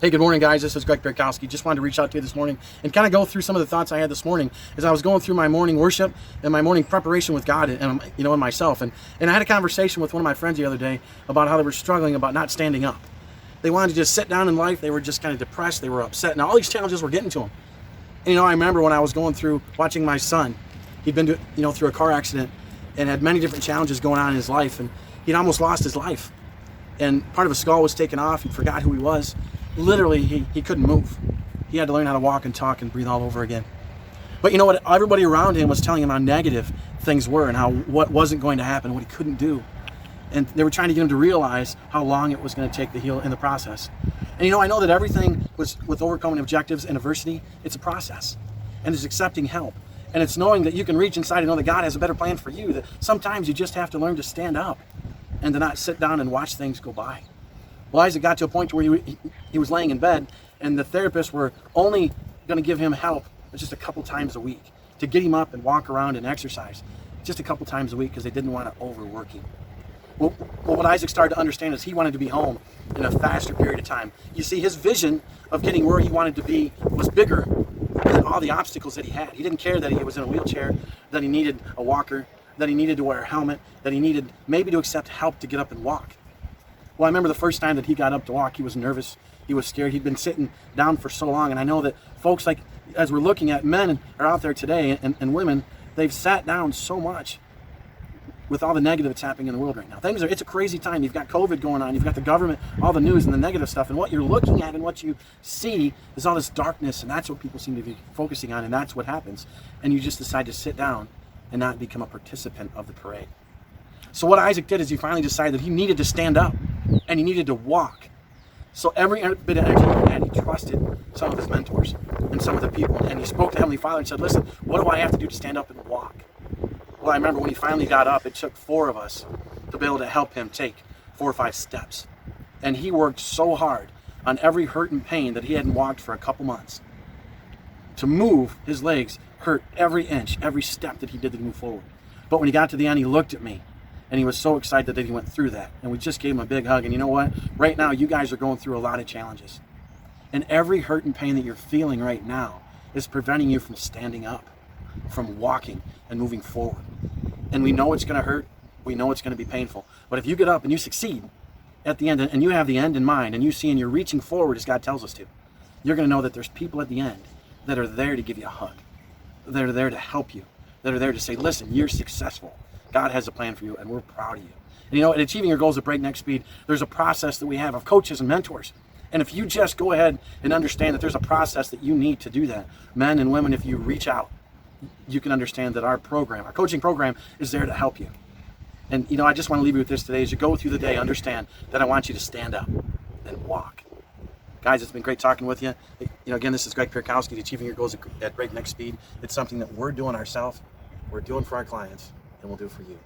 Hey, good morning, guys. This is Greg Berkowski. Just wanted to reach out to you this morning and kind of go through some of the thoughts I had this morning as I was going through my morning worship and my morning preparation with God and myself. And I had a conversation with one of my friends the other day about how they were struggling about not standing up. They wanted to just sit down in life. They were just kind of depressed. They were upset. And all these challenges were getting to them. And, I remember when I was going through watching my son. He'd been through a car accident and had many different challenges going on in his life. And he'd almost lost his life. And part of his skull was taken off. He forgot who he was. Literally, he couldn't move. He had to learn how to walk and talk and breathe all over again. But you know what? Everybody around him was telling him how negative things were and how what wasn't going to happen, what he couldn't do. And they were trying to get him to realize how long it was going to take to heal in the process. And I know that everything with overcoming objectives and adversity, it's a process. And it's accepting help. And it's knowing that you can reach inside and know that God has a better plan for you. That sometimes you just have to learn to stand up and to not sit down and watch things go by. Well, Isaac got to a point where he was laying in bed, and the therapists were only going to give him help just a couple times a week to get him up and walk around and exercise just a couple times a week because they didn't want to overwork him. Well, what Isaac started to understand is he wanted to be home in a faster period of time. You see, his vision of getting where he wanted to be was bigger than all the obstacles that he had. He didn't care that he was in a wheelchair, that he needed a walker, that he needed to wear a helmet, that he needed maybe to accept help to get up and walk. Well, I remember the first time that he got up to walk, he was nervous, he was scared, he'd been sitting down for so long, and I know that folks, like, as we're looking at men are out there today, and women, they've sat down so much with all the negative that's happening in the world right now. It's a crazy time. You've got COVID going on, you've got the government, all the news and the negative stuff, and what you're looking at and what you see is all this darkness, and that's what people seem to be focusing on, and that's what happens. And you just decide to sit down and not become a participant of the parade. So what Isaac did is he finally decided that he needed to stand up and he needed to walk. So every bit of energy he had, he trusted some of his mentors and some of the people. And he spoke to Heavenly Father and said, listen, what do I have to do to stand up and walk? Well, I remember when he finally got up, it took 4 of us to be able to help him take 4 or 5 steps. And he worked so hard on every hurt and pain that he hadn't walked for a couple months. To move his legs hurt every inch, every step that he did to move forward. But when he got to the end, he looked at me. And he was so excited that he went through that. And we just gave him a big hug. And you know what? Right now, you guys are going through a lot of challenges. And every hurt and pain that you're feeling right now is preventing you from standing up, from walking and moving forward. And we know it's going to hurt. We know it's going to be painful. But if you get up and you succeed at the end, and you have the end in mind, and you see and you're reaching forward as God tells us to, you're going to know that there's people at the end that are there to give you a hug. That are there to help you. That are there to say, listen, you're successful. God has a plan for you, and we're proud of you. And in achieving your goals at breakneck speed, there's a process that we have of coaches and mentors. And if you just go ahead and understand that there's a process that you need to do that, men and women, if you reach out, you can understand that our coaching program is there to help you. And I just want to leave you with this today. As you go through the day, understand that I want you to stand up and walk. Guys, it's been great talking with you. Again, this is Greg Berkowski, Achieving Your Goals at Breakneck Speed. It's something that we're doing ourselves, we're doing for our clients, and we'll do for you.